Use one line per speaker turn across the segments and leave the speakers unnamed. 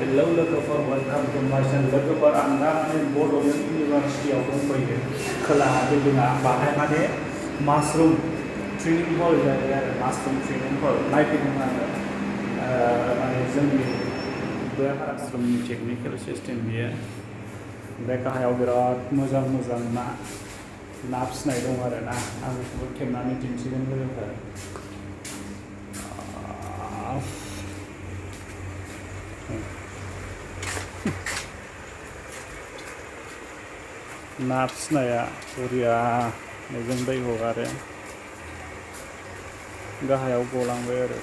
hello लोगोफोर welcome to माय channel लोगोफोर आं दा माने बड'लेण्ड इउनिभारसिटियाव दंफैयो खोलाहा बिल्डिंआ बाहाय माने मासरुम ट्रेनिं हल जायो आरो मासरुम ट्रेनिं हल नायफैदों आङो माने जोंनि बे मासरुमनि टेकनिकेल सिस्टेम बियो बे गाहायाव बिराद मोजां मोजां ना फिसिनाय दं आरो ना आं बेखौबो खेबनानै दिन्थिगोन लोगोफोर ना फिसिनाया बरिया जों दै हगारो गाहायाव गलांबाय आरो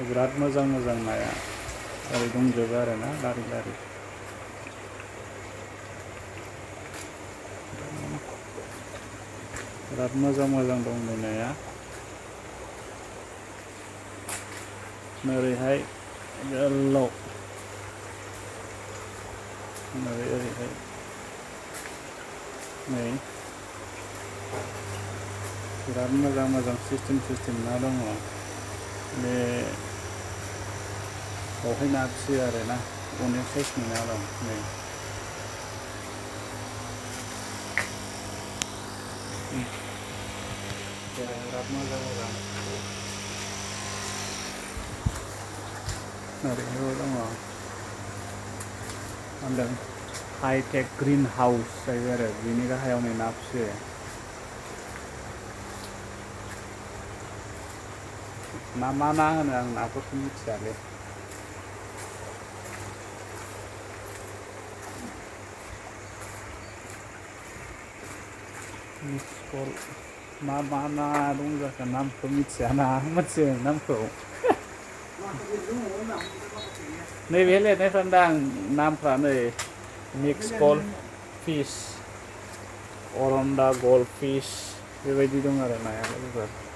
बिराद मोजां मोजां नाया ओरै दंजोबो आरो ना लारि लारि बिराद मोजां मोजां दं नाया ओरैहाय गोलाव ओरैहाय नै बिराद मोजां मोजां सिस्टेम ना दङ बे बावहाय ना फिसियो आरो ना अनेक साइसनि ना दं नै बिराद मोजां मोजां ओरैहायबो दङ होनदों हाइटेक ग्रिन हाउस जायो आरो बिनि गाहायाव नै ना फिसियो मा ना होनो आं नाफोरखौ मिथियालै मा ना दं जाखो नामखौ मिथिया ना मोनथियो नामखौ नैबे लिरनायफ्रानो दा आं नामफ्रा नै मिक्स गल्ड फिश अरन्दा गल्ड फिश बेबायदि दं आरो नाया लोगोफोर